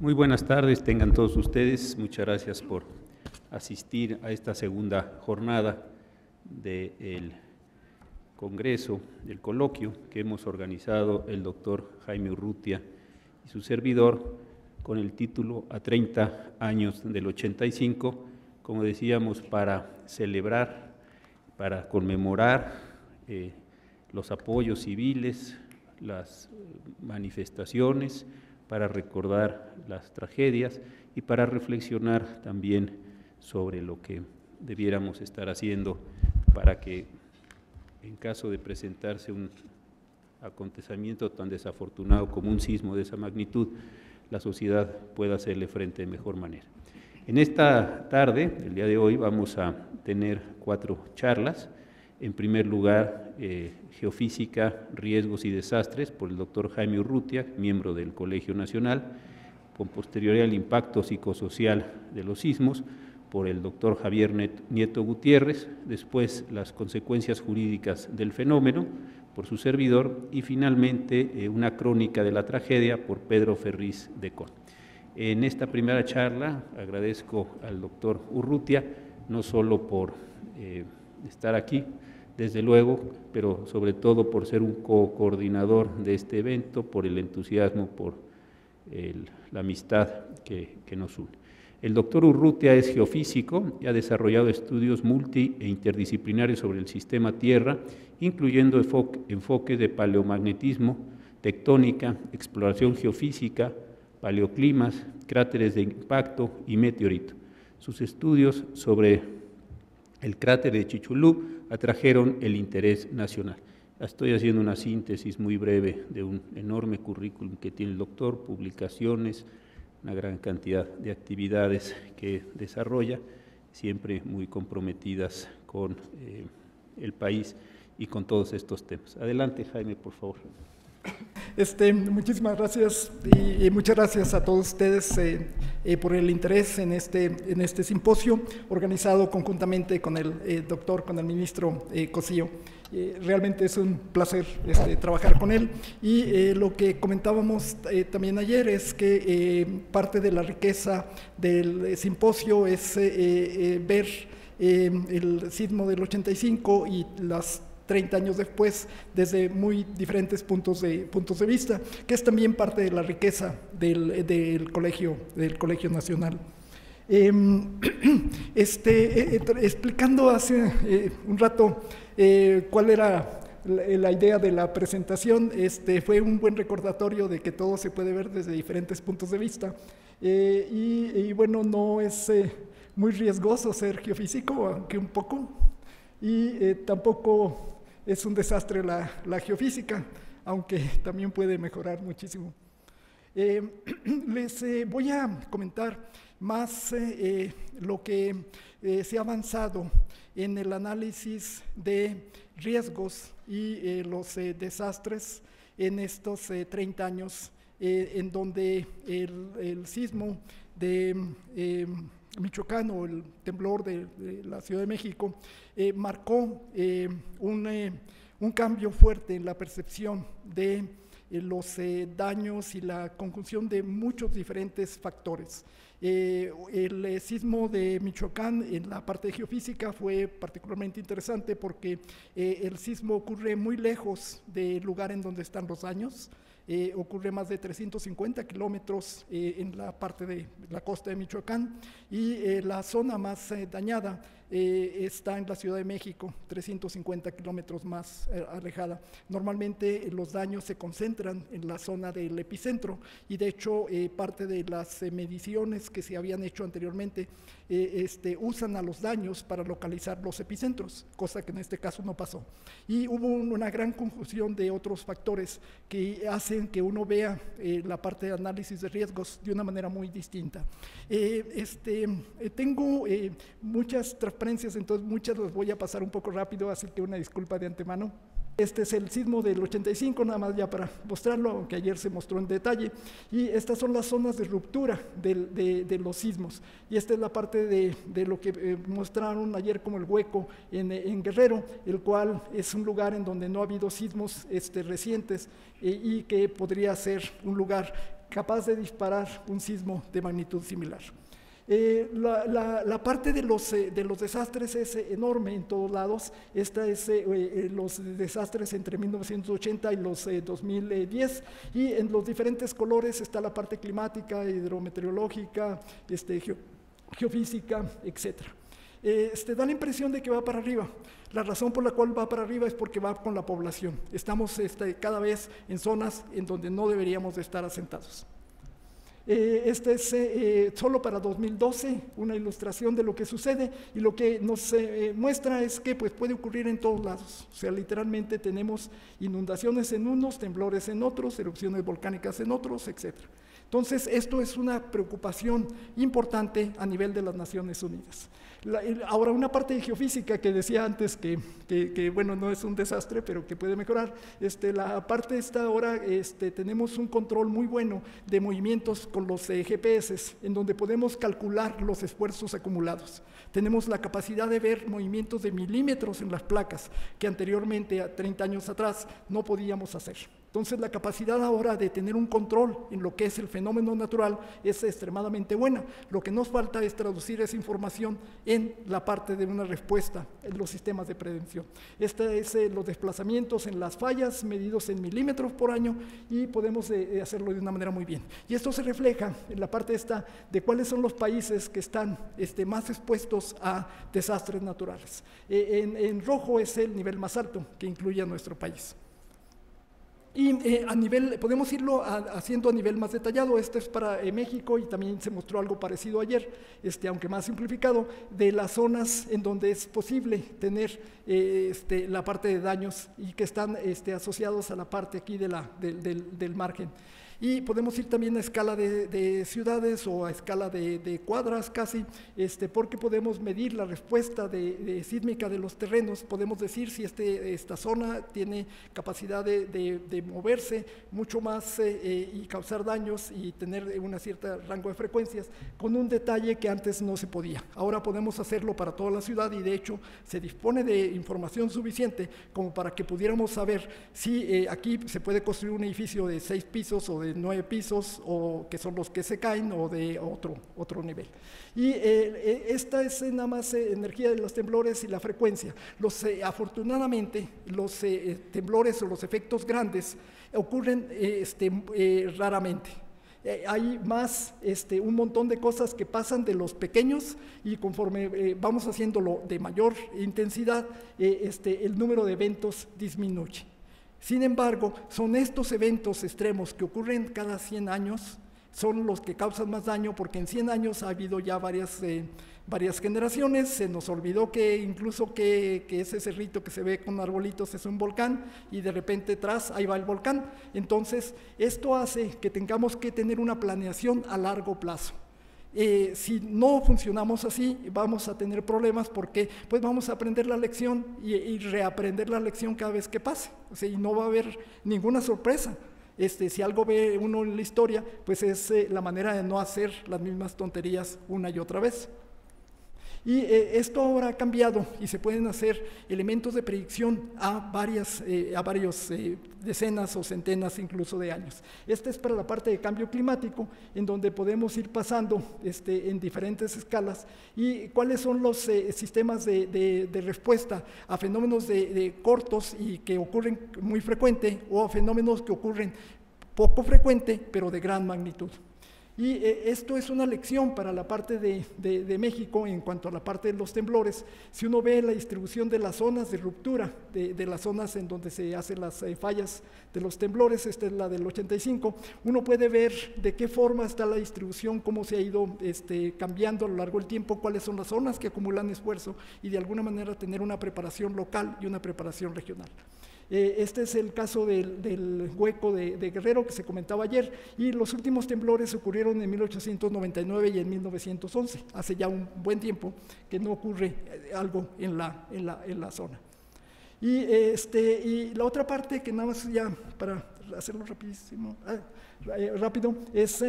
Muy buenas tardes, tengan todos ustedes. Muchas gracias por asistir a esta segunda jornada del Congreso, del coloquio que hemos organizado el doctor Jaime Urrutia y su servidor con el título A 30 años del 85, como decíamos, para celebrar, para conmemorar los apoyos civiles, las manifestaciones, para recordar las tragedias y para reflexionar también sobre lo que debiéramos estar haciendo para que, en caso de presentarse un acontecimiento tan desafortunado como un sismo de esa magnitud, la sociedad pueda hacerle frente de mejor manera. En esta tarde, el día de hoy, vamos a tener 4 charlas. En primer lugar, Geofísica, Riesgos y Desastres, por el doctor Jaime Urrutia, miembro del Colegio Nacional, con posterioridad al impacto psicosocial de los sismos, por el doctor Javier Nieto Gutiérrez, después las consecuencias jurídicas del fenómeno, por su servidor, y finalmente una crónica de la tragedia, por Pedro Ferriz de Con. En esta primera charla agradezco al doctor Urrutia, no solo por estar aquí, desde luego, pero sobre todo por ser un coordinador de este evento, por el entusiasmo, por la amistad que nos une. El doctor Urrutia es geofísico y ha desarrollado estudios multi e interdisciplinarios sobre el sistema Tierra, incluyendo enfoques de paleomagnetismo, tectónica, exploración geofísica, paleoclimas, cráteres de impacto y meteorito. Sus estudios sobre el cráter de Chicxulub atrajeron el interés nacional. Estoy haciendo una síntesis muy breve de un enorme currículum que tiene el doctor, publicaciones, una gran cantidad de actividades que desarrolla, siempre muy comprometidas con el país y con todos estos temas. Adelante, Jaime, por favor. Muchísimas gracias y muchas gracias a todos ustedes por el interés en este simposio organizado conjuntamente con el ministro Cosío. Realmente es un placer trabajar con él y lo que comentábamos también ayer es que parte de la riqueza del simposio es ver el sismo del 85 y las 30 años después, desde muy diferentes puntos de vista, que es también parte de la riqueza del Colegio Nacional. Explicando hace un rato cuál era la idea de la presentación, fue un buen recordatorio de que todo se puede ver desde diferentes puntos de vista. Y bueno, no es muy riesgoso ser geofísico, aunque un poco, y tampoco es un desastre la geofísica, aunque también puede mejorar muchísimo. Les voy a comentar más lo que se ha avanzado en el análisis de riesgos y los desastres en estos 30 años, en donde el sismo de Michoacán o el temblor de la Ciudad de México marcó un cambio fuerte en la percepción de los daños y la conjunción de muchos diferentes factores. El sismo de Michoacán en la parte de geofísica fue particularmente interesante porque el sismo ocurre muy lejos del lugar en donde están los daños. Ocurre más de 350 kilómetros en la parte de la costa de Michoacán y la zona más dañada está en la Ciudad de México, 350 kilómetros más alejada. Normalmente los daños se concentran en la zona del epicentro y de hecho parte de las mediciones que se habían hecho anteriormente usan a los daños para localizar los epicentros, cosa que en este caso no pasó. Y hubo una gran confusión de otros factores que hacen que uno vea la parte de análisis de riesgos de una manera muy distinta. Tengo muchas transparencias, entonces muchas las voy a pasar un poco rápido, así que una disculpa de antemano. Este es el sismo del 85, nada más ya para mostrarlo, aunque ayer se mostró en detalle. Y estas son las zonas de ruptura de los sismos. Y esta es la parte de lo que mostraron ayer como el hueco en Guerrero, el cual es un lugar en donde no ha habido sismos recientes y que podría ser un lugar capaz de disparar un sismo de magnitud similar. La parte de los desastres es enorme en todos lados. Esta es los desastres entre 1980 y los 2010, y en los diferentes colores está la parte climática, hidrometeorológica, geofísica, etc. Da la impresión de que va para arriba. La razón por la cual va para arriba es porque va con la población. Estamos cada vez en zonas en donde no deberíamos de estar asentados. Este es solo para 2012, una ilustración de lo que sucede, y lo que nos muestra es que pues, puede ocurrir en todos lados. O sea, literalmente tenemos inundaciones en unos, temblores en otros, erupciones volcánicas en otros, etc. Entonces, esto es una preocupación importante a nivel de las Naciones Unidas. Ahora, una parte de geofísica que decía antes que bueno, no es un desastre, pero que puede mejorar. La parte esta ahora tenemos un control muy bueno de movimientos con los GPS, en donde podemos calcular los esfuerzos acumulados. Tenemos la capacidad de ver movimientos de milímetros en las placas, que anteriormente, a 30 años atrás, no podíamos hacer. Entonces, la capacidad ahora de tener un control en lo que es el fenómeno natural es extremadamente buena. Lo que nos falta es traducir esa información en la parte de una respuesta en los sistemas de prevención. Los desplazamientos en las fallas medidos en milímetros por año, y podemos hacerlo de una manera muy bien. Y esto se refleja en la parte de cuáles son los países que están más expuestos a desastres naturales. En rojo es el nivel más alto, que incluye a nuestro país. Y podemos irlo haciendo a nivel más detallado. Este es para México, y también se mostró algo parecido ayer, aunque más simplificado, de las zonas en donde es posible tener la parte de daños y que están asociados a la parte aquí del margen. Y podemos ir también a escala de ciudades o a escala de cuadras casi, porque podemos medir la respuesta sísmica de los terrenos. Podemos decir si esta zona tiene capacidad de moverse mucho más y causar daños y tener un cierto rango de frecuencias, con un detalle que antes no se podía. Ahora podemos hacerlo para toda la ciudad, y de hecho se dispone de información suficiente como para que pudiéramos saber si aquí se puede construir un edificio de 6 pisos o de 9 pisos, o que son los que se caen, o de otro nivel. Y esta es nada más energía de los temblores y la frecuencia. Afortunadamente, los temblores o los efectos grandes ocurren raramente. Hay más, un montón de cosas que pasan de los pequeños, y conforme vamos haciéndolo de mayor intensidad, el número de eventos disminuye. Sin embargo, son estos eventos extremos que ocurren cada 100 años, son los que causan más daño, porque en 100 años ha habido ya varias generaciones. Se nos olvidó que incluso que ese cerrito que se ve con arbolitos es un volcán, y de repente atrás ahí va el volcán. Entonces, esto hace que tengamos que tener una planeación a largo plazo. Si no funcionamos así, vamos a tener problemas, porque pues vamos a aprender la lección y reaprender la lección cada vez que pase. O sea, y no va a haber ninguna sorpresa. Si algo ve uno en la historia, pues es la manera de no hacer las mismas tonterías una y otra vez. Y esto ahora ha cambiado, y se pueden hacer elementos de predicción a varios decenas o centenas incluso de años. Este es para la parte de cambio climático, en donde podemos ir pasando en diferentes escalas, y cuáles son los sistemas de respuesta a fenómenos cortos y que ocurren muy frecuente, o a fenómenos que ocurren poco frecuente pero de gran magnitud. Y esto es una lección para la parte de México en cuanto a la parte de los temblores. Si uno ve la distribución de las zonas de ruptura, de las zonas en donde se hacen las fallas de los temblores, esta es la del 85, uno puede ver de qué forma está la distribución, cómo se ha ido cambiando a lo largo del tiempo, cuáles son las zonas que acumulan esfuerzo, y de alguna manera tener una preparación local y una preparación regional. Este es el caso del hueco de Guerrero que se comentaba ayer, y los últimos temblores ocurrieron en 1899 y en 1911, hace ya un buen tiempo que no ocurre algo en la zona. Y la otra parte, que nada más ya para hacerlo rapidísimo, rápido, es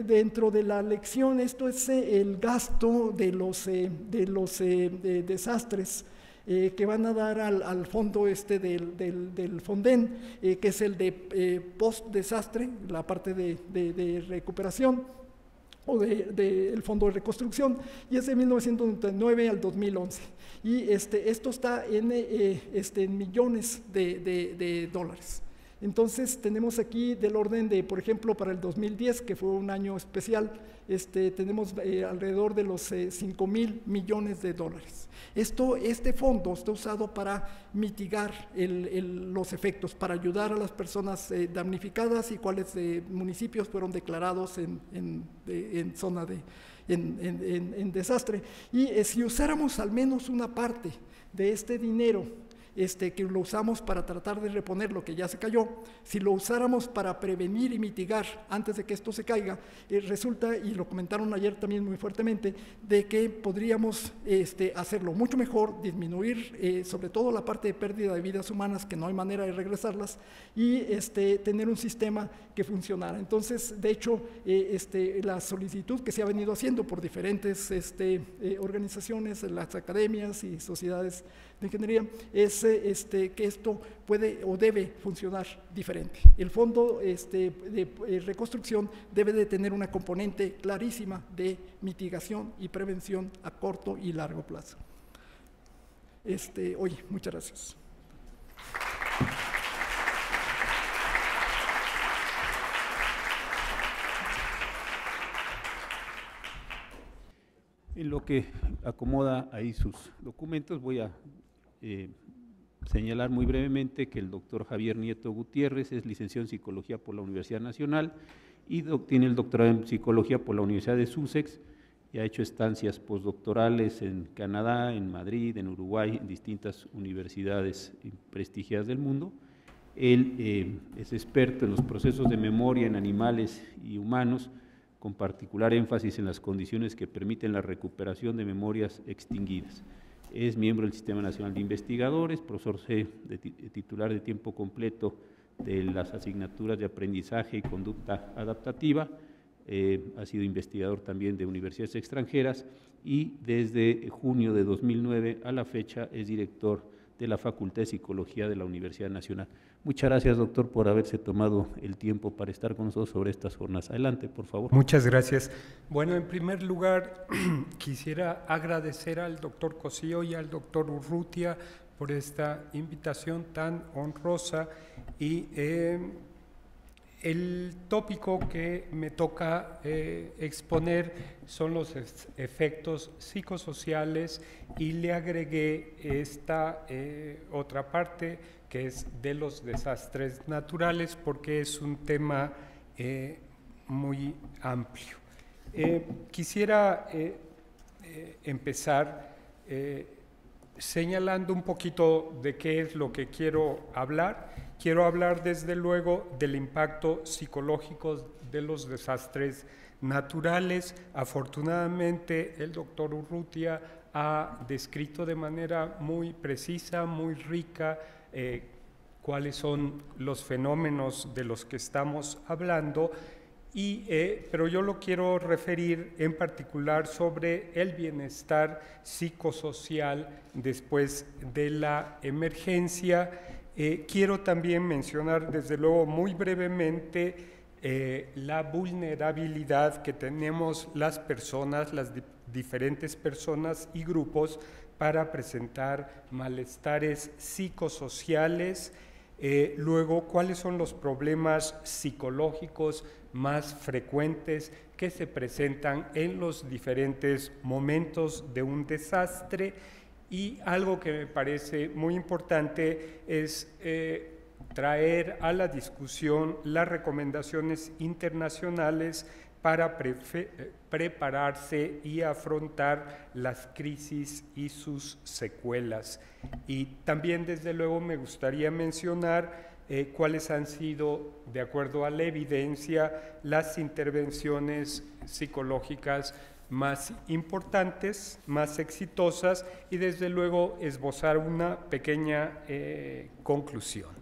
dentro de la lección, esto es el gasto de los desastres. que van a dar al fondo del Fonden, que es el de post-desastre, la parte de recuperación, o del Fondo de Reconstrucción, y es de 1999 al 2011. Y esto está en millones de dólares. Entonces tenemos aquí del orden de, por ejemplo, para el 2010, que fue un año especial, tenemos alrededor de los 5,000 millones de dólares. Este fondo está usado para mitigar los efectos, para ayudar a las personas damnificadas y cuáles municipios fueron declarados en zona en desastre. Y si usáramos al menos una parte de este dinero, que lo usamos para tratar de reponer lo que ya se cayó, si lo usáramos para prevenir y mitigar antes de que esto se caiga, resulta, y lo comentaron ayer también muy fuertemente, de que podríamos hacerlo mucho mejor, disminuir sobre todo la parte de pérdida de vidas humanas, que no hay manera de regresarlas, y tener un sistema que funcionara. Entonces, de hecho, la solicitud que se ha venido haciendo por diferentes organizaciones, las academias y sociedades de ingeniería, es que esto puede o debe funcionar diferente. El fondo de reconstrucción debe de tener una componente clarísima de mitigación y prevención a corto y largo plazo. Muchas gracias. En lo que acomoda ahí sus documentos, voy a señalar muy brevemente que el doctor Javier Nieto Gutiérrez es licenciado en Psicología por la Universidad Nacional y tiene el doctorado en Psicología por la Universidad de Sussex y ha hecho estancias postdoctorales en Canadá, en Madrid, en Uruguay, en distintas universidades prestigiadas del mundo. Él es experto en los procesos de memoria en animales y humanos, con particular énfasis en las condiciones que permiten la recuperación de memorias extinguidas. Es miembro del Sistema Nacional de Investigadores, profesor titular de tiempo completo de las asignaturas de aprendizaje y conducta adaptativa, ha sido investigador también de universidades extranjeras y desde junio de 2009 a la fecha es director de la Facultad de Psicología de la Universidad Nacional. Muchas gracias, doctor, por haberse tomado el tiempo para estar con nosotros sobre estas jornadas. Adelante, por favor. Muchas gracias. Bueno, en primer lugar, quisiera agradecer al doctor Cosío y al doctor Urrutia por esta invitación tan honrosa y el tópico que me toca exponer son los efectos psicosociales y le agregué esta otra parte que es de los desastres naturales porque es un tema muy amplio. Quisiera empezar señalando un poquito de qué es lo que quiero hablar. Quiero hablar desde luego del impacto psicológico de los desastres naturales. Afortunadamente el doctor Urrutia ha descrito de manera muy precisa, muy rica, cuáles son los fenómenos de los que estamos hablando, pero yo lo quiero referir en particular sobre el bienestar psicosocial después de la emergencia. Quiero también mencionar desde luego muy brevemente la vulnerabilidad que tenemos las personas, las diferentes personas y grupos para presentar malestares psicosociales, luego cuáles son los problemas psicológicos más frecuentes que se presentan en los diferentes momentos de un desastre y algo que me parece muy importante es traer a la discusión las recomendaciones internacionales para prepararse y afrontar las crisis y sus secuelas. Y también, desde luego, me gustaría mencionar cuáles han sido, de acuerdo a la evidencia, las intervenciones psicológicas más importantes, más exitosas y, desde luego, esbozar una pequeña conclusión.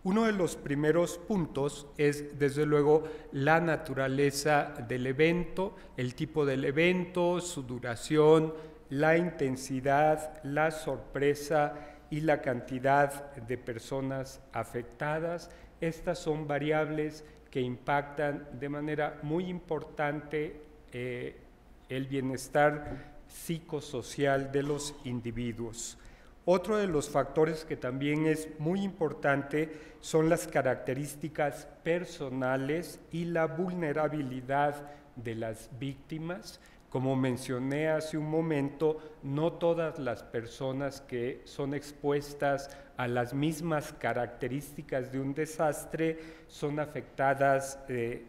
Uno de los primeros puntos es, desde luego, la naturaleza del evento, el tipo del evento, su duración, la intensidad, la sorpresa y la cantidad de personas afectadas. Estas son variables que impactan de manera muy importante el bienestar psicosocial de los individuos. Otro de los factores que también es muy importante son las características personales y la vulnerabilidad de las víctimas. Como mencioné hace un momento, no todas las personas que son expuestas a las mismas características de un desastre son afectadas de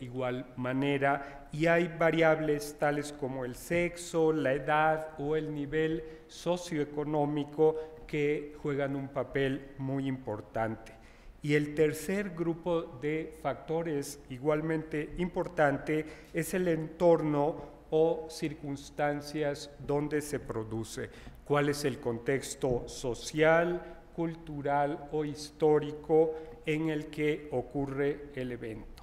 igual manera, y hay variables tales como el sexo, la edad o el nivel socioeconómico que juegan un papel muy importante. Y el tercer grupo de factores igualmente importante es el entorno o circunstancias donde se produce. ¿Cuál es el contexto social, cultural o histórico en el que ocurre el evento?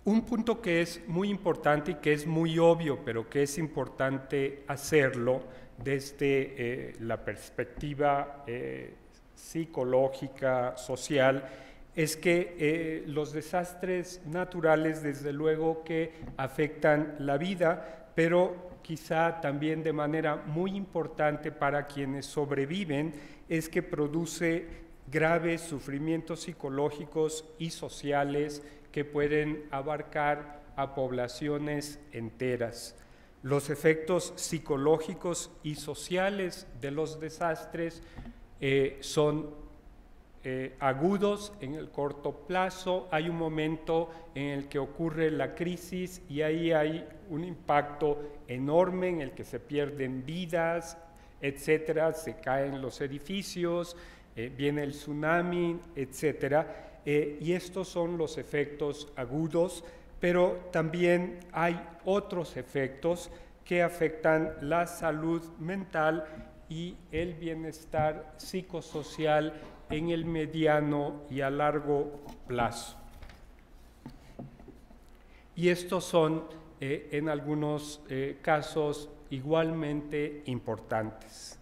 Un punto que es muy importante y que es muy obvio, pero que es importante hacerlo desde la perspectiva psicológica, social, es que los desastres naturales, desde luego que afectan la vida, pero quizá también de manera muy importante para quienes sobreviven, es que produce graves sufrimientos psicológicos y sociales que pueden abarcar a poblaciones enteras. Los efectos psicológicos y sociales de los desastres son agudos en el corto plazo. Hay un momento en el que ocurre la crisis y ahí hay un impacto enorme en el que se pierden vidas, etcétera, se caen los edificios, viene el tsunami, etcétera. Y estos son los efectos agudos, pero también hay otros efectos que afectan la salud mental y el bienestar psicosocial en el mediano y a largo plazo. Y estos son, en algunos casos, igualmente importantes.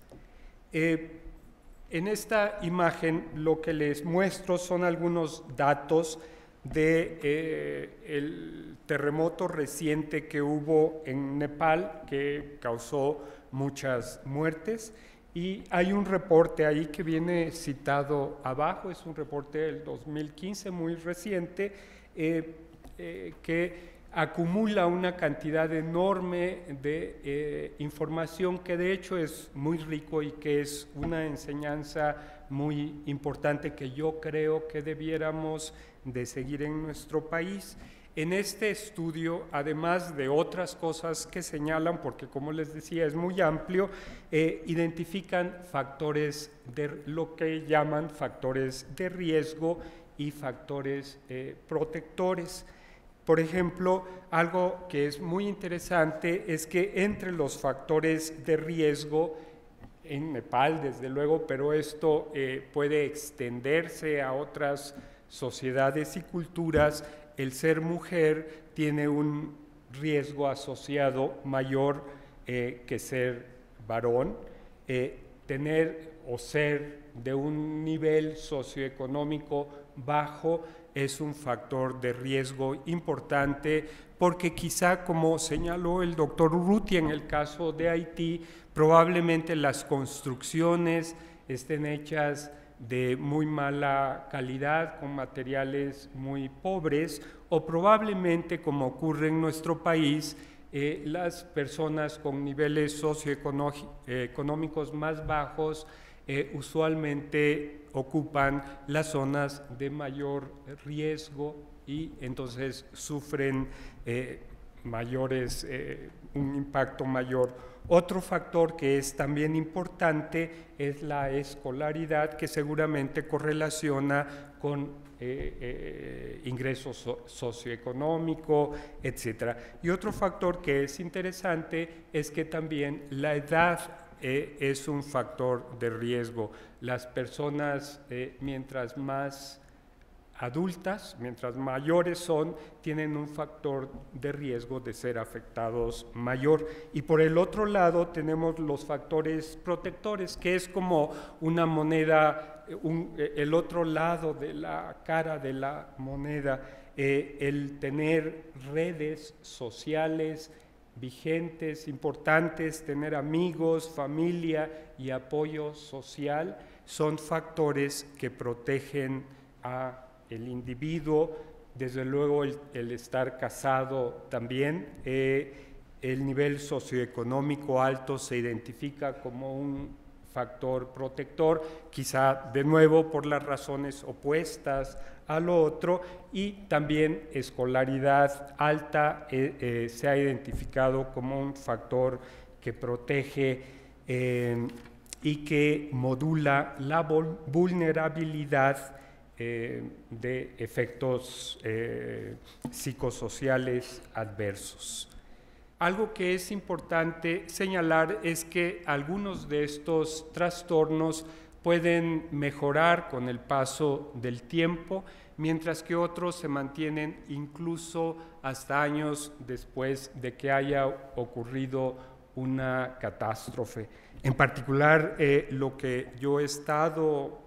En esta imagen lo que les muestro son algunos datos del terremoto reciente que hubo en Nepal, que causó muchas muertes, y hay un reporte ahí que viene citado abajo, es un reporte del 2015 muy reciente, que acumula una cantidad enorme de información que de hecho es muy rico y que es una enseñanza muy importante que yo creo que debiéramos de seguir en nuestro país. En este estudio, además de otras cosas que señalan, porque como les decía es muy amplio, identifican factores de lo que llaman factores de riesgo y factores protectores. Por ejemplo, algo que es muy interesante es que entre los factores de riesgo, en Nepal desde luego, pero esto puede extenderse a otras sociedades y culturas, el ser mujer tiene un riesgo asociado mayor que ser varón, tener o ser de un nivel socioeconómico bajo es un factor de riesgo importante, porque quizá, como señaló el doctor Urrutia en el caso de Haití, probablemente las construcciones estén hechas de muy mala calidad, con materiales muy pobres, o probablemente, como ocurre en nuestro país, las personas con niveles socioeconómicos más bajos usualmente ocupan las zonas de mayor riesgo y entonces sufren un impacto mayor. Otro factor que es también importante es la escolaridad, que seguramente correlaciona con ingreso socioeconómico, etc. Y otro factor que es interesante es que también la edad es un factor de riesgo. Las personas, mientras más adultas, mientras mayores son, tienen un factor de riesgo de ser afectados mayor. Y por el otro lado tenemos los factores protectores, que es como una moneda, el otro lado de la cara de la moneda, el tener redes sociales vigentes, importantes, tener amigos, familia y apoyo social, son factores que protegen a el individuo. Desde luego el estar casado también, el nivel socioeconómico alto se identifica como un factor protector, quizá de nuevo por las razones opuestas a lo otro, y también escolaridad alta se ha identificado como un factor que protege y que modula la vulnerabilidad de efectos psicosociales adversos. Algo que es importante señalar es que algunos de estos trastornos pueden mejorar con el paso del tiempo, mientras que otros se mantienen incluso hasta años después de que haya ocurrido una catástrofe. En particular, lo que yo he estado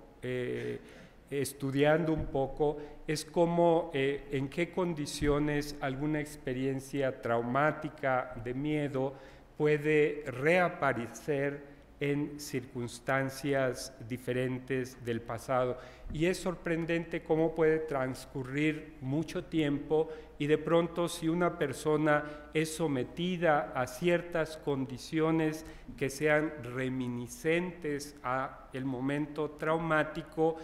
estudiando un poco es cómo, en qué condiciones alguna experiencia traumática de miedo puede reaparecer en circunstancias diferentes del pasado. Y es sorprendente cómo puede transcurrir mucho tiempo y de pronto si una persona es sometida a ciertas condiciones que sean reminiscentes a el momento traumático,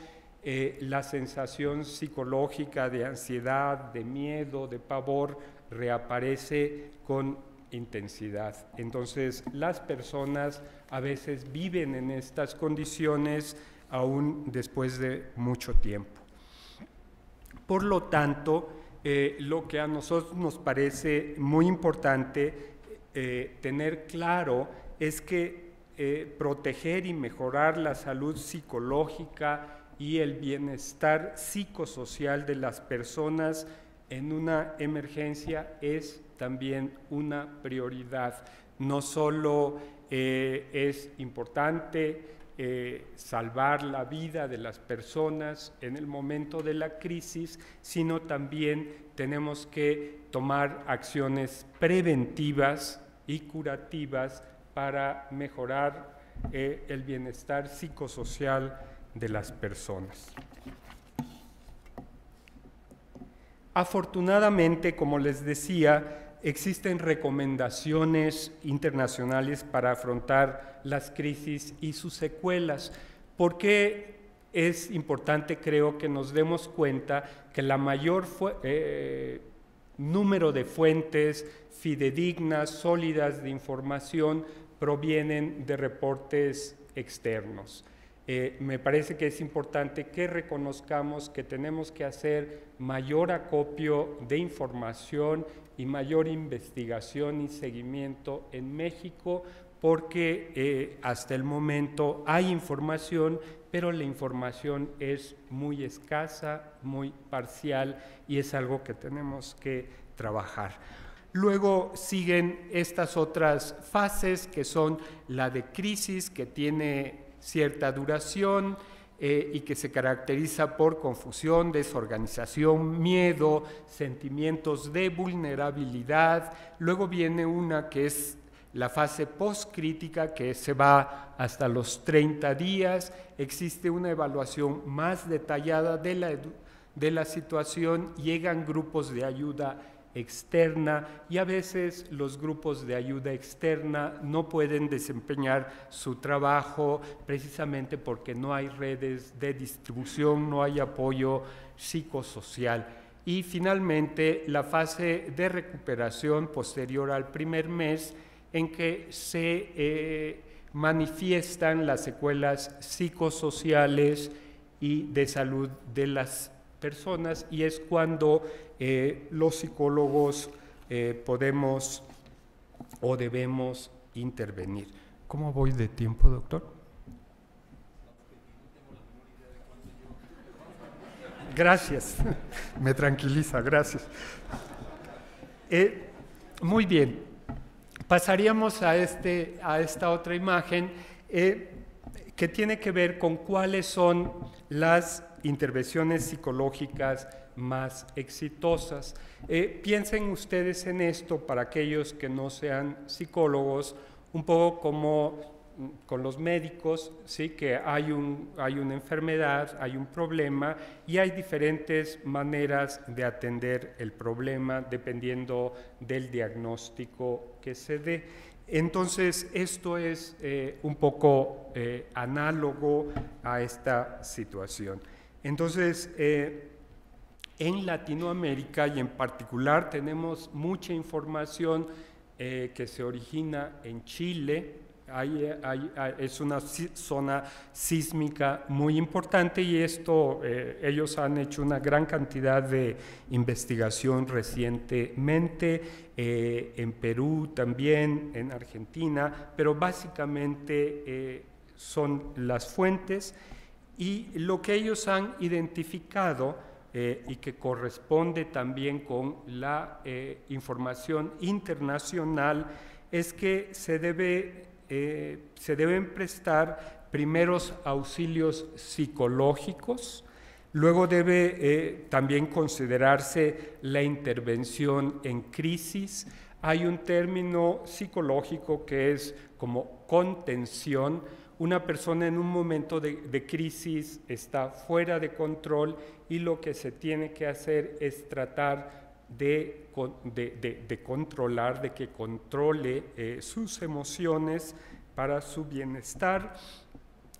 la sensación psicológica de ansiedad, de miedo, de pavor, reaparece con intensidad. Entonces, las personas a veces viven en estas condiciones aún después de mucho tiempo. Por lo tanto, lo que a nosotros nos parece muy importante tener claro es que proteger y mejorar la salud psicológica y el bienestar psicosocial de las personas en una emergencia es también una prioridad. No solo es importante salvar la vida de las personas en el momento de la crisis, sino también tenemos que tomar acciones preventivas y curativas para mejorar el bienestar psicosocial de las personas. Afortunadamente, como les decía, existen recomendaciones internacionales para afrontar las crisis y sus secuelas. ¿Por qué es importante, creo, que nos demos cuenta que la mayor número de fuentes fidedignas, sólidas de información provienen de reportes externos? Me parece que es importante que reconozcamos que tenemos que hacer mayor acopio de información y mayor investigación y seguimiento en México, porque hasta el momento hay información, pero la información es muy escasa, muy parcial, y es algo que tenemos que trabajar. Luego siguen estas otras fases, que son la de crisis, que tiene cierta duración y que se caracteriza por confusión, desorganización, miedo, sentimientos de vulnerabilidad. Luego viene una que es la fase postcrítica, que se va hasta los 30 días. Existe una evaluación más detallada de la situación, llegan grupos de ayuda externa y a veces los grupos de ayuda externa no pueden desempeñar su trabajo precisamente porque no hay redes de distribución, no hay apoyo psicosocial. Y finalmente la fase de recuperación posterior al primer mes, en que se manifiestan las secuelas psicosociales y de salud de las personas, y es cuando los psicólogos podemos o debemos intervenir. ¿Cómo voy de tiempo, doctor? Gracias, me tranquiliza, gracias. Muy bien, pasaríamos a esta otra imagen que tiene que ver con cuáles son las intervenciones psicológicas más exitosas. Piensen ustedes en esto, para aquellos que no sean psicólogos, un poco como con los médicos, ¿sí? Que hay una enfermedad, hay un problema y hay diferentes maneras de atender el problema dependiendo del diagnóstico que se dé. Entonces, esto es un poco análogo a esta situación. Entonces, en Latinoamérica y en particular tenemos mucha información que se origina en Chile. Es una zona sísmica muy importante y ellos han hecho una gran cantidad de investigación recientemente, en Perú también, en Argentina, pero básicamente son las fuentes, y lo que ellos han identificado y que corresponde también con la información internacional es que se deben prestar primeros auxilios psicológicos, luego debe también considerarse la intervención en crisis. Hay un término psicológico que es como contención. Una persona en un momento de crisis está fuera de control y lo que se tiene que hacer es tratar de controlar, de que controle sus emociones para su bienestar.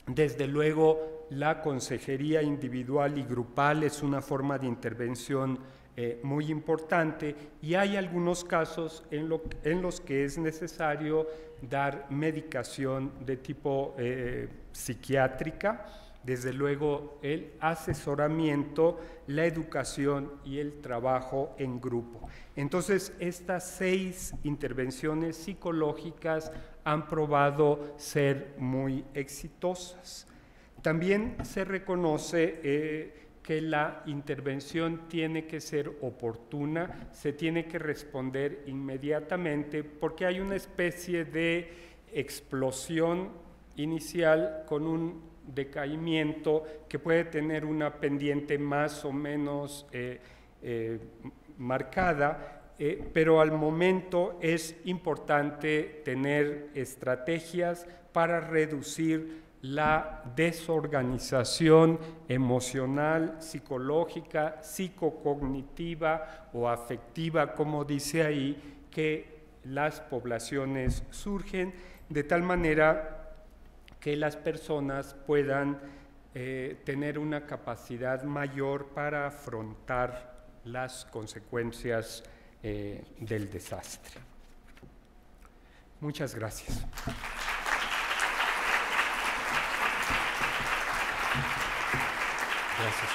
Desde luego, la consejería individual y grupal es una forma de intervención muy importante, y hay algunos casos en los que es necesario dar medicación de tipo psiquiátrica. Desde luego, el asesoramiento, la educación y el trabajo en grupo. Entonces, estas 6 intervenciones psicológicas han probado ser muy exitosas. También se reconoce que la intervención tiene que ser oportuna, se tiene que responder inmediatamente, porque hay una especie de explosión inicial con un decaimiento que puede tener una pendiente más o menos marcada, pero al momento es importante tener estrategias para reducir la desorganización emocional, psicológica, psicocognitiva o afectiva, como dice ahí, que las poblaciones surgen, de tal manera que las personas puedan tener una capacidad mayor para afrontar las consecuencias del desastre. Muchas gracias. Gracias.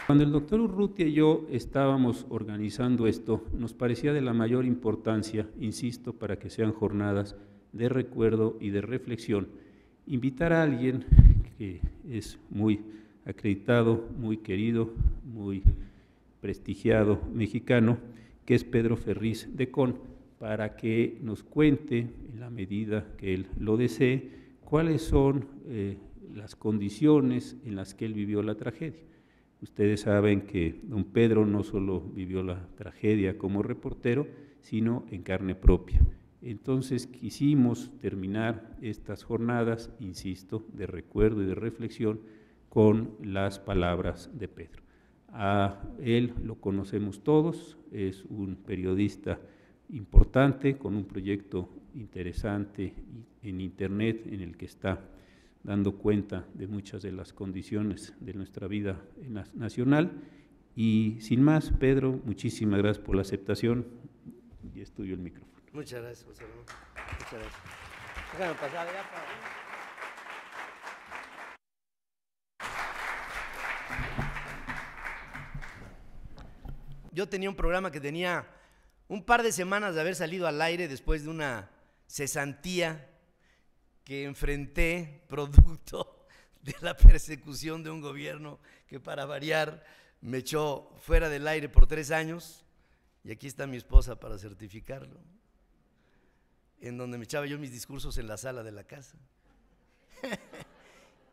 Cuando el doctor Urrutia y yo estábamos organizando esto, nos parecía de la mayor importancia, insisto, para que sean jornadas de recuerdo y de reflexión, invitar a alguien que es muy acreditado, muy querido, muy prestigiado mexicano, que es Pedro Ferriz de Con, para que nos cuente, en la medida que él lo desee, cuáles son las condiciones en las que él vivió la tragedia. Ustedes saben que don Pedro no solo vivió la tragedia como reportero, sino en carne propia. Entonces quisimos terminar estas jornadas, insisto, de recuerdo y de reflexión con las palabras de Pedro. A él lo conocemos todos, es un periodista importante con un proyecto interesante en Internet en el que está dando cuenta de muchas de las condiciones de nuestra vida nacional. Y sin más, Pedro, muchísimas gracias por la aceptación y es tuyo el micrófono. Muchas gracias, José Ramón. Muchas gracias. Déjame pasar allá para... Yo tenía un programa que tenía un par de semanas de haber salido al aire después de una cesantía que enfrenté producto de la persecución de un gobierno que, para variar, me echó fuera del aire por 3 años, y aquí está mi esposa para certificarlo, en donde me echaba yo mis discursos en la sala de la casa.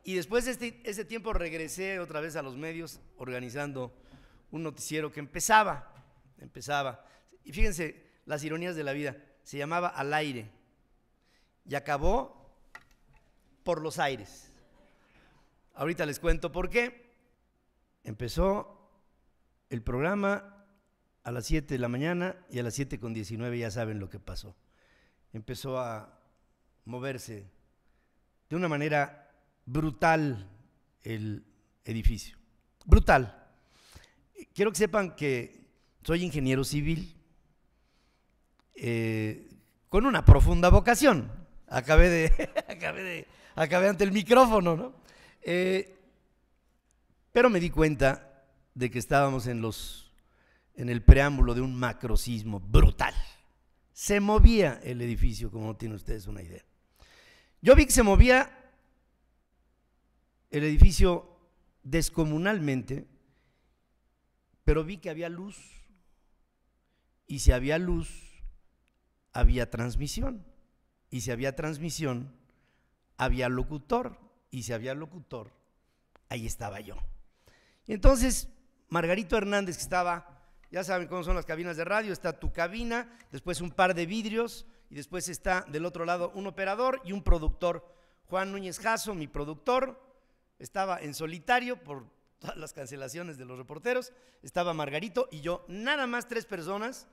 Y después de ese tiempo regresé otra vez a los medios organizando un noticiero que empezaba, y fíjense las ironías de la vida, se llamaba Al Aire y acabó por los aires. Ahorita les cuento por qué. Empezó el programa a las 7 de la mañana y a las 7:19 ya saben lo que pasó. Empezó a moverse de una manera brutal el edificio, brutal. Quiero que sepan que soy ingeniero civil, con una profunda vocación. Acabé ante el micrófono, ¿no? Pero me di cuenta de que estábamos en el preámbulo de un macrosismo brutal. Se movía el edificio, como no tienen ustedes una idea. Yo vi que se movía el edificio descomunalmente, pero vi que había luz, y si había luz, había transmisión, y si había transmisión, había locutor, y si había locutor, ahí estaba yo. Y entonces Margarito Hernández, que estaba, ya saben cómo son las cabinas de radio, está tu cabina, después un par de vidrios, y después está del otro lado un operador y un productor. Juan Núñez Jasso, mi productor, estaba en solitario por todas las cancelaciones de los reporteros, estaba Margarito y yo, nada más 3 personas,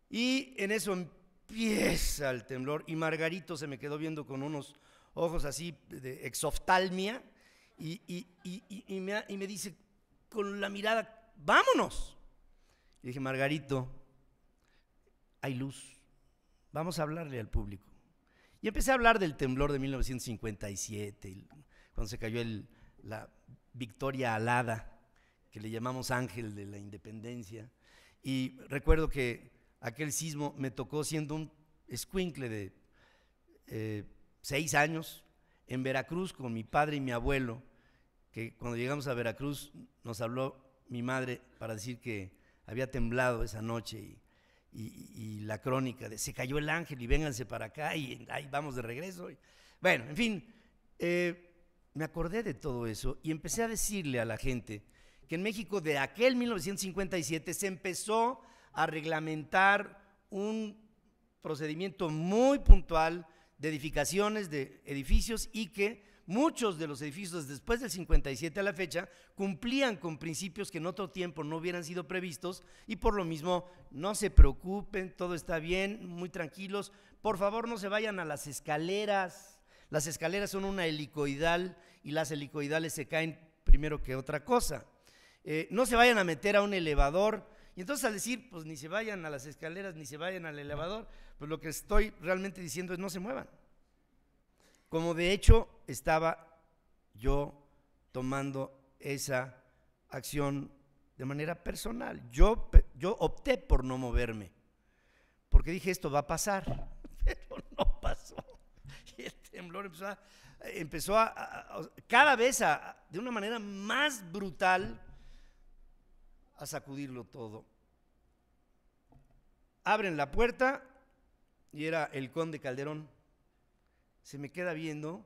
y en eso empieza el temblor, y Margarito se me quedó viendo con unos ojos así de exoftalmia, y me dice con la mirada, vámonos. Y dije, Margarito, hay luz, vamos a hablarle al público. Y empecé a hablar del temblor de 1957, cuando se cayó la Victoria Alada, que le llamamos Ángel de la Independencia. Y recuerdo que aquel sismo me tocó siendo un escuincle de 6 años en Veracruz con mi padre y mi abuelo, que cuando llegamos a Veracruz nos habló mi madre para decir que había temblado esa noche, y la crónica de se cayó el ángel y vénganse para acá y ahí vamos de regreso. Bueno, en fin, me acordé de todo eso y empecé a decirle a la gente que en México de aquel 1957 se empezó a reglamentar un procedimiento muy puntual de edificaciones de edificios, y que muchos de los edificios después del 57 a la fecha cumplían con principios que en otro tiempo no hubieran sido previstos, y por lo mismo no se preocupen, todo está bien, muy tranquilos, por favor no se vayan a las escaleras son una helicoidal y las helicoidales se caen primero que otra cosa, no se vayan a meter a un elevador. Y entonces al decir, pues ni se vayan a las escaleras ni se vayan al elevador, pues lo que estoy realmente diciendo es no se muevan. Como de hecho estaba yo tomando esa acción de manera personal. Yo opté por no moverme, porque dije esto va a pasar, pero no pasó. Y el temblor empezó a cada vez de una manera más brutal a sacudirlo todo. Abren la puerta y era el conde Calderón. Se me queda viendo,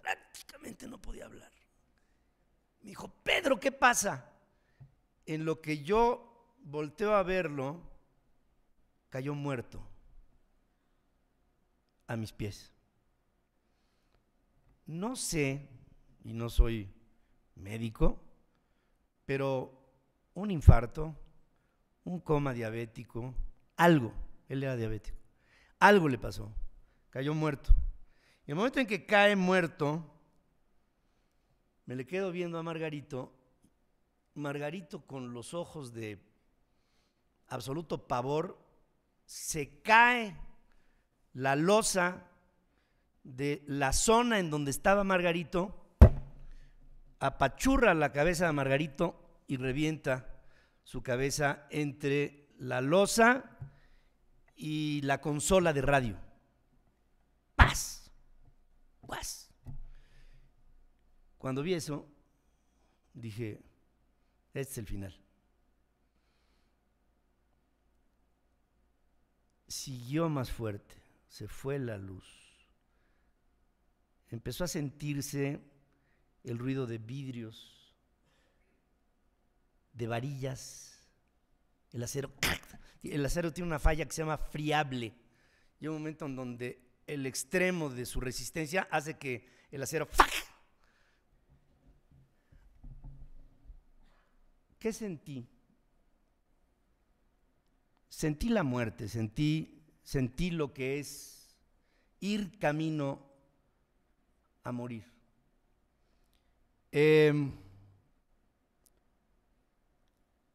prácticamente no podía hablar. Me dijo, Pedro, ¿qué pasa? En lo que yo volteo a verlo, cayó muerto a mis pies. No sé, y no soy médico, pero un infarto, un coma diabético, algo, él era diabético, algo le pasó, cayó muerto. Y el momento en que cae muerto, me le quedo viendo a Margarito con los ojos de absoluto pavor, se cae la losa de la zona en donde estaba Margarito, apachurra la cabeza de Margarito y revienta su cabeza entre la losa y la consola de radio. ¡Paz! ¡Paz! cuando vi eso, dije, este es el final. Siguió más fuerte, se fue la luz. Empezó a sentirse el ruido de vidrios, de varillas, el acero tiene una falla que se llama friable. Llega un momento en donde el extremo de su resistencia hace que el acero ¡fac! ¿Qué sentí? Sentí la muerte, sentí lo que es ir camino a morir.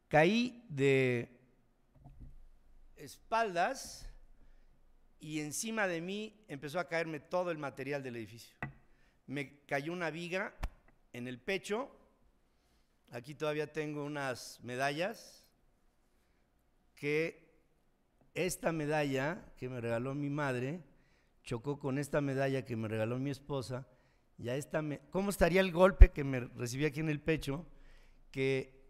Caí de espaldas y encima de mí empezó a caerme todo el material del edificio. Me cayó una viga en el pecho. Aquí todavía tengo unas medallas que esta medalla que me regaló mi madre chocó con esta medalla que me regaló mi esposa. Y a ¿cómo estaría el golpe que me recibí aquí en el pecho? Que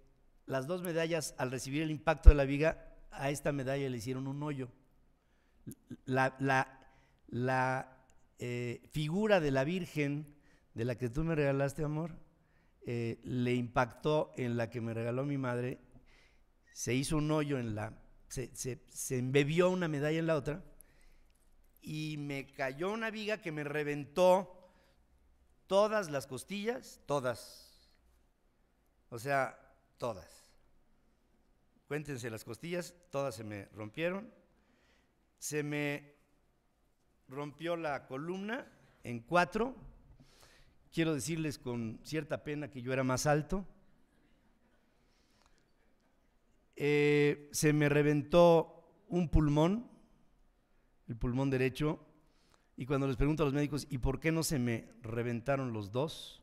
las dos medallas, al recibir el impacto de la viga, a esta medalla le hicieron un hoyo. La figura de la Virgen, de la que tú me regalaste, amor, le impactó en la que me regaló mi madre, se hizo un hoyo se embebió una medalla en la otra, y me cayó una viga que me reventó todas las costillas, todas, o sea, todas. Cuéntense las costillas, todas se me rompieron. Se me rompió la columna en 4. Quiero decirles con cierta pena que yo era más alto. Se me reventó un pulmón, el pulmón derecho, y cuando les pregunto a los médicos, ¿y por qué no se me reventaron los dos?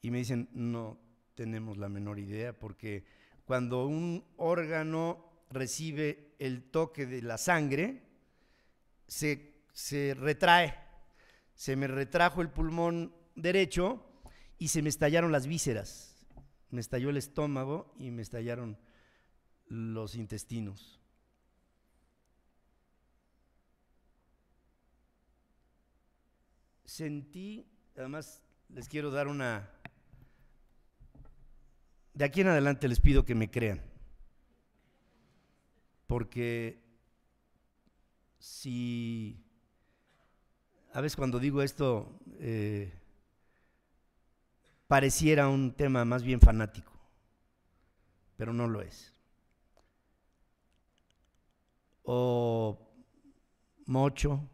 Y me dicen, no tenemos la menor idea, porque cuando un órgano recibe el toque de la sangre, se retrae. Se me retrajo el pulmón derecho y se me estallaron las vísceras. Me estalló el estómago y me estallaron los intestinos. Sentí, además les quiero dar de aquí en adelante les pido que me crean, porque a veces cuando digo esto pareciera un tema más bien fanático, pero no lo es. O mocho,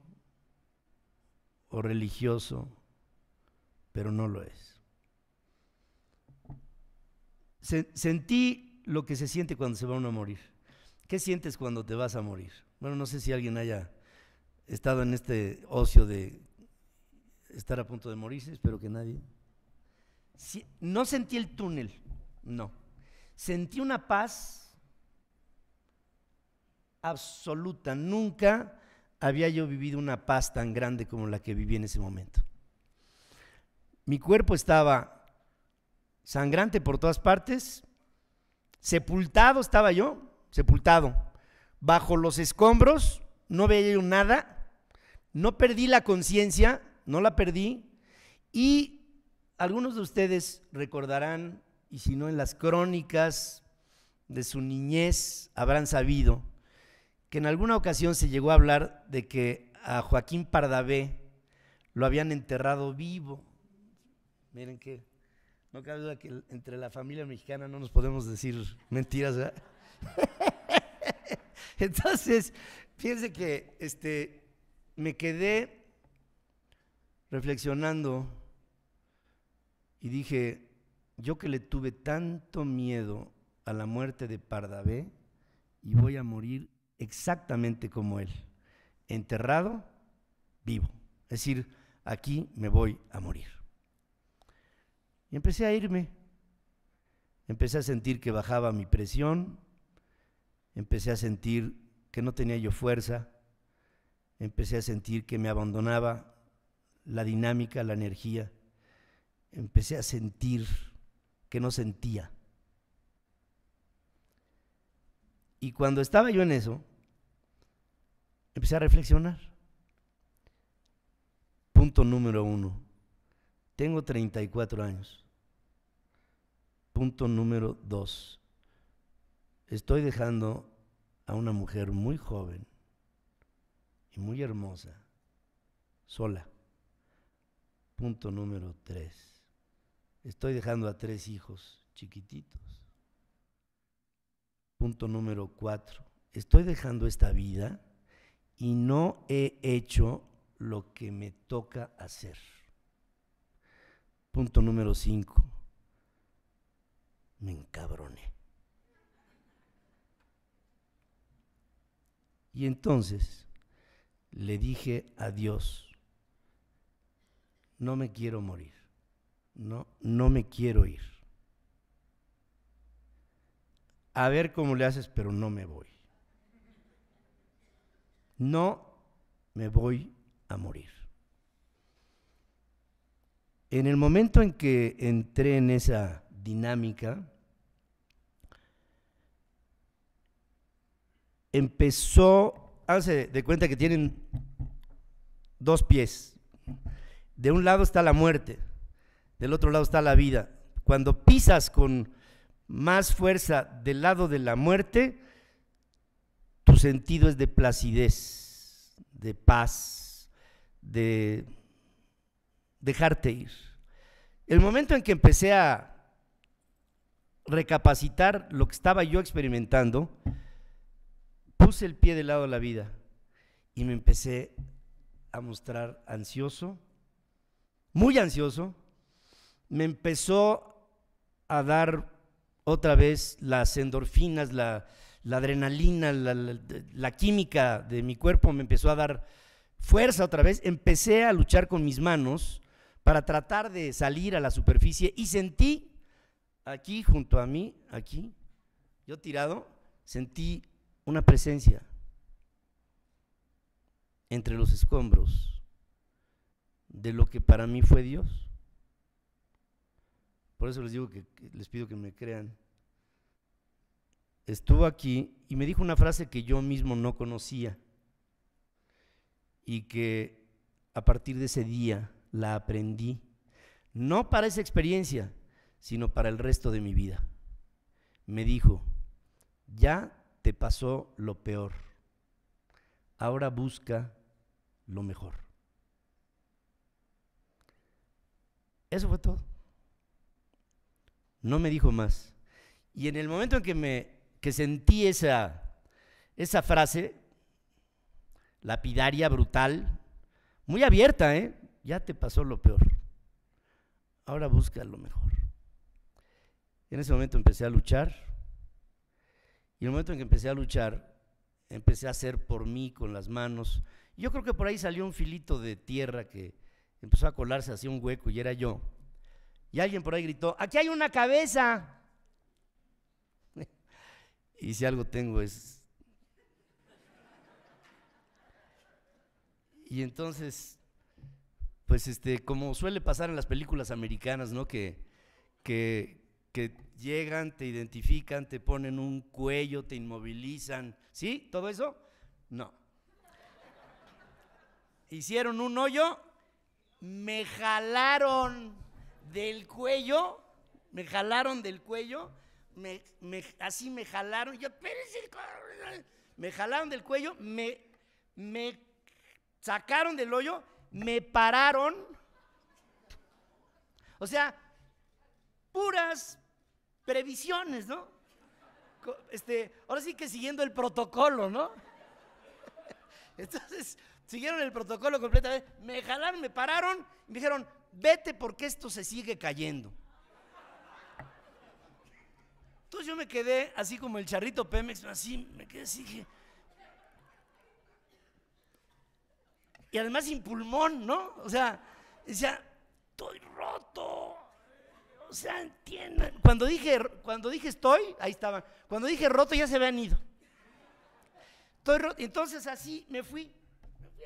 o religioso, pero no lo es. Sentí lo que se siente cuando se va uno a morir. ¿Qué sientes cuando te vas a morir? Bueno, no sé si alguien haya estado en este ocio de estar a punto de morirse, espero que nadie. No sentí el túnel, no. Sentí una paz absoluta. Nunca había yo vivido una paz tan grande como la que viví en ese momento. Mi cuerpo estaba sangrante por todas partes, sepultado estaba yo, sepultado, bajo los escombros, no veía yo nada, no perdí la conciencia, no la perdí, y algunos de ustedes recordarán, y si no en las crónicas de su niñez habrán sabido, que en alguna ocasión se llegó a hablar de que a Joaquín Pardavé lo habían enterrado vivo. Miren que no cabe duda que entre la familia mexicana no nos podemos decir mentiras, ¿verdad? Entonces, fíjense que me quedé reflexionando y dije, yo que le tuve tanto miedo a la muerte de Pardavé y voy a morir exactamente como él, enterrado, vivo. Es decir, aquí me voy a morir. Y empecé a irme, empecé a sentir que bajaba mi presión, empecé a sentir que no tenía yo fuerza, empecé a sentir que me abandonaba la dinámica, la energía, empecé a sentir que no sentía. Y cuando estaba yo en eso, empecé a reflexionar. Punto número 1. Tengo 34 años. Punto número 2. Estoy dejando a una mujer muy joven y muy hermosa, sola. Punto número 3. Estoy dejando a 3 hijos chiquititos. Punto número 4. Estoy dejando esta vida y no he hecho lo que me toca hacer. Punto número 5. Me encabroné. Y entonces le dije a Dios, no me quiero morir, no me quiero ir. A ver cómo le haces, pero no me voy. No me voy a morir. En el momento en que entré en esa dinámica, empezó, háganse de cuenta que tienen 2 pies. De un lado está la muerte, del otro lado está la vida. Cuando pisas con más fuerza del lado de la muerte, tu sentido es de placidez, de paz, de dejarte ir. El momento en que empecé a recapacitar lo que estaba yo experimentando, puse el pie del lado de la vida y me empecé a mostrar ansioso, muy ansioso. Me empezó a dar otra vez las endorfinas, la adrenalina, la química de mi cuerpo me empezó a dar fuerza otra vez. Empecé a luchar con mis manos para tratar de salir a la superficie y sentí aquí junto a mí, aquí, yo tirado, sentí una presencia entre los escombros de lo que para mí fue Dios. Por eso les digo que les pido que me crean. Estuvo aquí y me dijo una frase que yo mismo no conocía y que a partir de ese día la aprendí, no para esa experiencia, sino para el resto de mi vida. Me dijo, ya te pasó lo peor, ahora busca lo mejor. Eso fue todo. No me dijo más. Y en el momento en que sentí esa frase lapidaria, brutal, muy abierta, ya te pasó lo peor, ahora busca lo mejor. En ese momento empecé a luchar, y en el momento en que empecé a luchar, empecé a hacer por mí con las manos. Yo creo que por ahí salió un filito de tierra que empezó a colarse hacia un hueco y era yo. Y alguien por ahí gritó, ¡aquí hay una cabeza! Y si algo tengo es... Y entonces, pues como suele pasar en las películas americanas, ¿no? Que llegan, te identifican, te ponen un cuello, te inmovilizan. ¿Sí? ¿Todo eso? No. Hicieron un hoyo, me jalaron del cuello, así me jalaron, yo, me jalaron del cuello, me sacaron del hoyo, me pararon, o sea, puras previsiones, ¿no? Ahora sí que siguiendo el protocolo, ¿no? Entonces, siguieron el protocolo completamente, me jalaron, me pararon, y me dijeron, vete porque esto se sigue cayendo. Entonces yo me quedé así como el charrito Pemex, así, me quedé así, dije, y además sin pulmón, ¿no? O sea, decía, estoy roto. O sea, entiendan. Cuando dije estoy, ahí estaban. Cuando dije roto ya se habían ido. Estoy roto. Entonces así me fui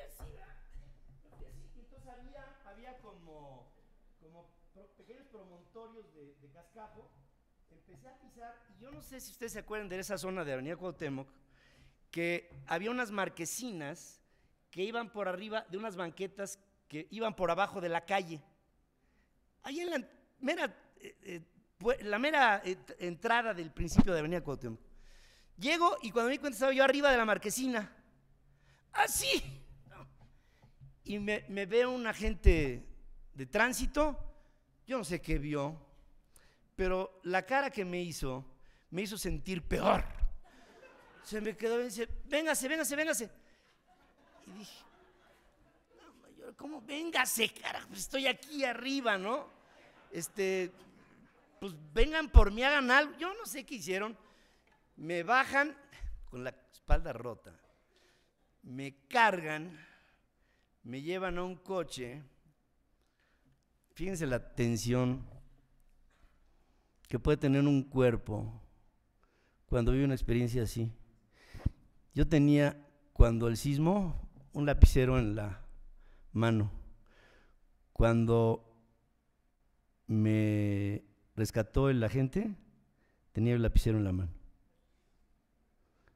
así. Entonces había como pequeños cascajo, empecé a pisar, y yo no sé si ustedes se acuerdan de esa zona de Avenida Cuauhtémoc, que había unas marquesinas que iban por arriba de unas banquetas que iban por abajo de la calle. Ahí en la mera entrada del principio de Avenida Cuauhtémoc. Llego y cuando me di cuenta estaba yo arriba de la marquesina. ¡Así! Y me veo un agente de tránsito, yo no sé qué vio, pero la cara que me hizo sentir peor. Se me quedó y dice, véngase. Y dije, no, ¿cómo véngase, carajo? Pues estoy aquí arriba, ¿no? Pues vengan por mí, hagan algo. Yo no sé qué hicieron. Me bajan con la espalda rota, me cargan, me llevan a un coche. Fíjense la tensión que puede tener un cuerpo cuando vive una experiencia así. Yo tenía, cuando el sismo, un lapicero en la mano. Cuando me rescató el agente, tenía el lapicero en la mano.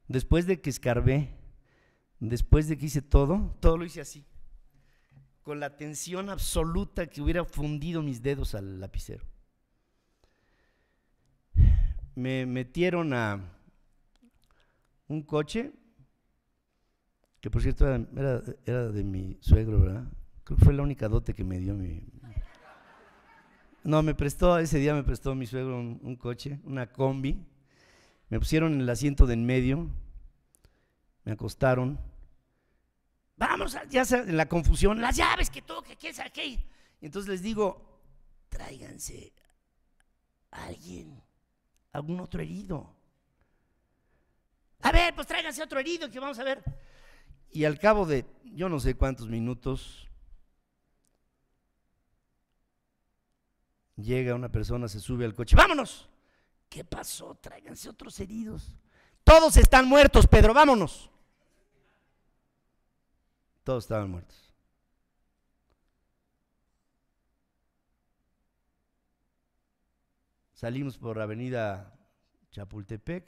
Después de que escarbé, después de que hice todo lo hice así, con la tensión absoluta que hubiera fundido mis dedos al lapicero. Me metieron a un coche, que por cierto era de mi suegro, ¿verdad? Creo que fue la única dote que me dio No, ese día me prestó mi suegro un coche, una combi. Me pusieron en el asiento de en medio, me acostaron. Vamos, ya en la confusión, las llaves que toque, ¿qué es aquí? Y entonces les digo, tráiganse a alguien, algún otro herido. A ver, pues tráiganse otro herido que vamos a ver. Y al cabo de yo no sé cuántos minutos, llega una persona, se sube al coche, ¡vámonos! ¿Qué pasó? Tráiganse otros heridos. Todos están muertos, Pedro, vámonos. Todos estaban muertos. Salimos por Avenida Chapultepec,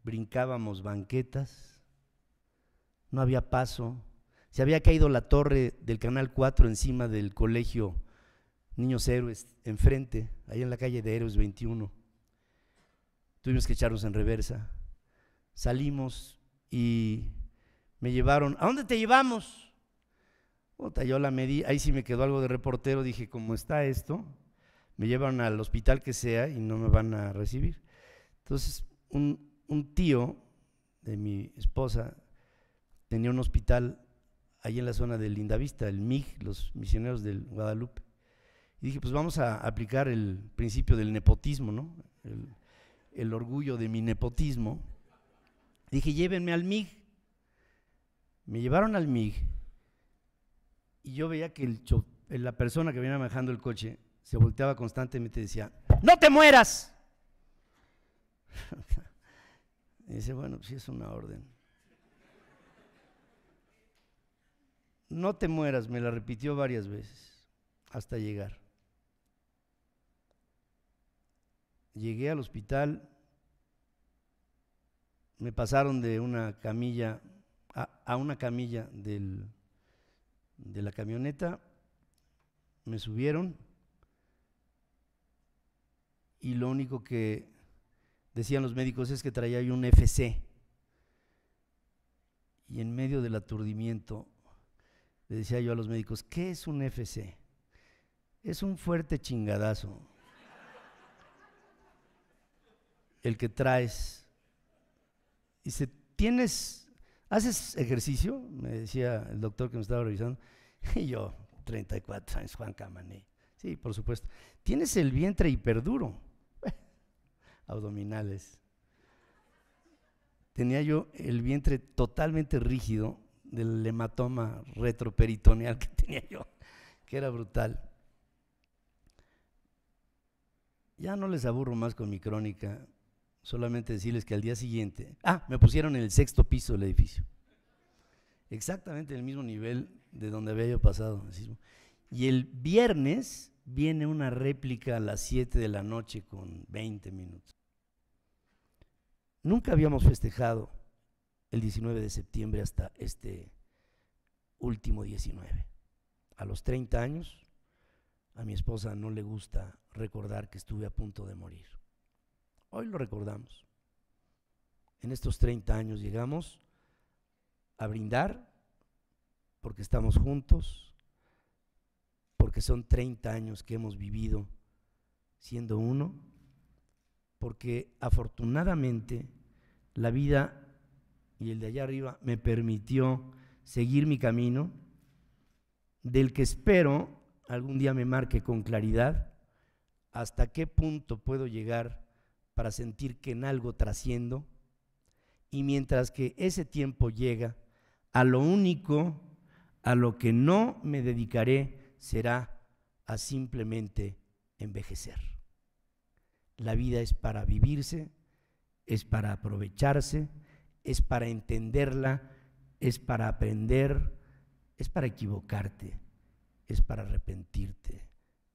brincábamos banquetas, no había paso. Se había caído la torre del Canal 4 encima del colegio Niños Héroes, enfrente, ahí en la calle de Héroes 21. Tuvimos que echarnos en reversa. Salimos y me llevaron. ¿A dónde te llevamos? Yo la medí, ahí sí me quedó algo de reportero. Dije, ¿cómo está esto? Me llevan al hospital que sea y no me van a recibir. Entonces, un tío de mi esposa tenía un hospital ahí en la zona de Lindavista, el MIG, los misioneros del Guadalupe. Y dije, pues vamos a aplicar el principio del nepotismo, ¿no? El orgullo de mi nepotismo. Dije, llévenme al MIG. Me llevaron al MIG y yo veía que la persona que venía manejando el coche se volteaba constantemente y decía, ¡no te mueras! Y dice, bueno, pues sí es una orden. No te mueras, me la repitió varias veces hasta llegar. Llegué al hospital, me pasaron de una camilla a una camilla de la camioneta, me subieron y lo único que decían los médicos es que traía yo un FC. Y en medio del aturdimiento le decía yo a los médicos, ¿qué es un FC? Es un fuerte chingadazo el que traes. Dice, ¿haces ejercicio? Me decía el doctor que me estaba revisando. Y yo, 34 años, Juan Camané. Sí, por supuesto. ¿Tienes el vientre hiperduro? Abdominales. Tenía yo el vientre totalmente rígido del hematoma retroperitoneal que tenía yo, que era brutal. Ya no les aburro más con mi crónica, solamente decirles que al día siguiente, me pusieron en el 6º piso del edificio, exactamente en el mismo nivel de donde había yo pasado el sismo. Y el viernes viene una réplica a las 7 de la noche con 20 minutos. Nunca habíamos festejado el 19 de septiembre hasta este último 19. A los 30 años, a mi esposa no le gusta recordar que estuve a punto de morir. Hoy lo recordamos. En estos 30 años llegamos a brindar porque estamos juntos, porque son 30 años que hemos vivido siendo uno, porque afortunadamente la vida y el de allá arriba me permitió seguir mi camino, del que espero algún día me marque con claridad hasta qué punto puedo llegar para sentir que en algo trasciendo, y mientras que ese tiempo llega, a lo único a lo que no me dedicaré será a simplemente envejecer. La vida es para vivirse, es para aprovecharse, es para entenderla, es para aprender, es para equivocarte, es para arrepentirte,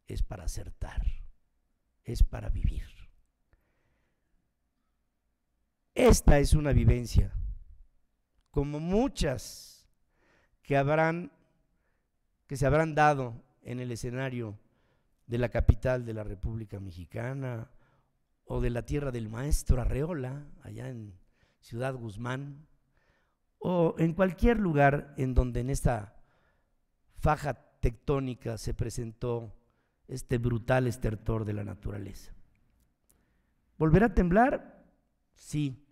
es para acertar, es para vivir. Esta es una vivencia, como muchas que se habrán dado en el escenario de la capital de la República Mexicana o de la tierra del maestro Arreola, allá en Ciudad Guzmán, o en cualquier lugar en donde en esta faja tectónica se presentó este brutal estertor de la naturaleza. ¿Volverá a temblar? Sí.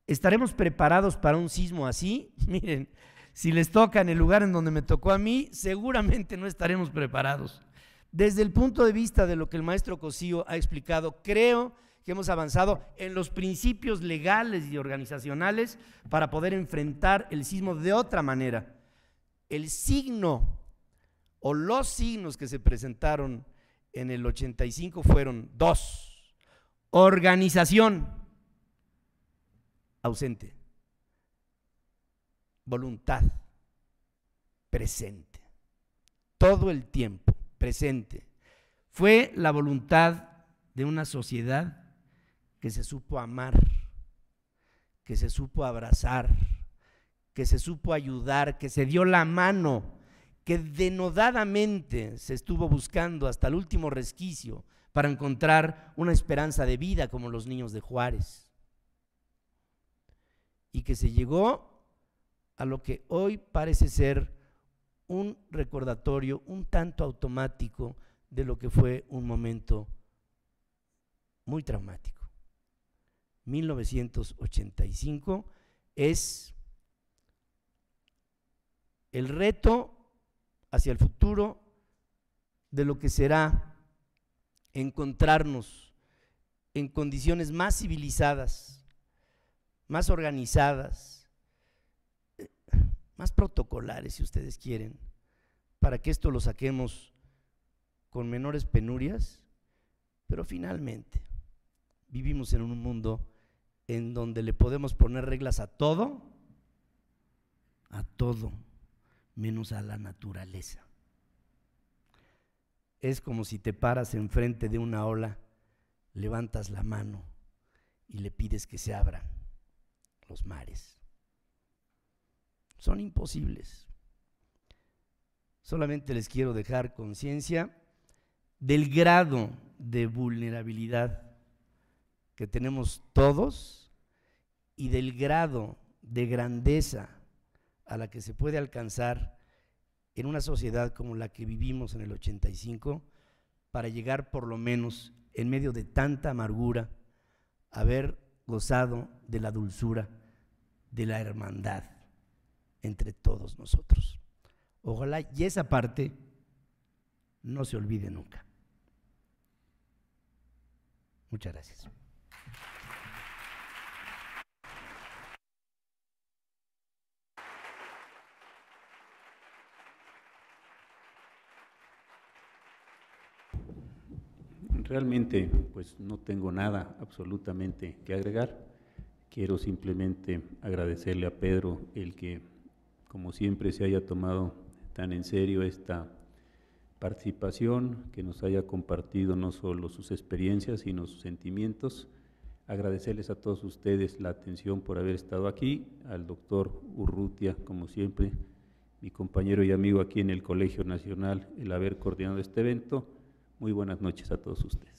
¿Estaremos preparados para un sismo así? Miren, si les toca en el lugar en donde me tocó a mí, seguramente no estaremos preparados. Desde el punto de vista de lo que el maestro Cosío ha explicado, creo que hemos avanzado en los principios legales y organizacionales para poder enfrentar el sismo de otra manera. El signo o los signos que se presentaron en el 85 fueron dos: organización ausente, voluntad presente, todo el tiempo presente. Fue la voluntad de una sociedad que se supo amar, que se supo abrazar, que se supo ayudar, que se dio la mano, que denodadamente se estuvo buscando hasta el último resquicio para encontrar una esperanza de vida como los niños de Juárez, y que se llegó a lo que hoy parece ser un recordatorio un tanto automático de lo que fue un momento muy traumático. 1985 es el reto hacia el futuro de lo que será encontrarnos en condiciones más civilizadas, más organizadas, más protocolares, si ustedes quieren, para que esto lo saquemos con menores penurias, pero finalmente vivimos en un mundo en donde le podemos poner reglas a todo, menos a la naturaleza. Es como si te paras enfrente de una ola, levantas la mano y le pides que se abran los mares. Son imposibles. Solamente les quiero dejar conciencia del grado de vulnerabilidad que tenemos todos y del grado de grandeza a la que se puede alcanzar en una sociedad como la que vivimos en el 85 para llegar por lo menos en medio de tanta amargura a haber gozado de la dulzura, de la hermandad entre todos nosotros. Ojalá y esa parte no se olvide nunca. Muchas gracias. Realmente, pues no tengo nada absolutamente que agregar. Quiero simplemente agradecerle a Pedro el que, como siempre, se haya tomado tan en serio esta participación, que nos haya compartido no solo sus experiencias, sino sus sentimientos. Agradecerles a todos ustedes la atención por haber estado aquí, al doctor Urrutia, como siempre, mi compañero y amigo aquí en el Colegio Nacional, el haber coordinado este evento. Muy buenas noches a todos ustedes.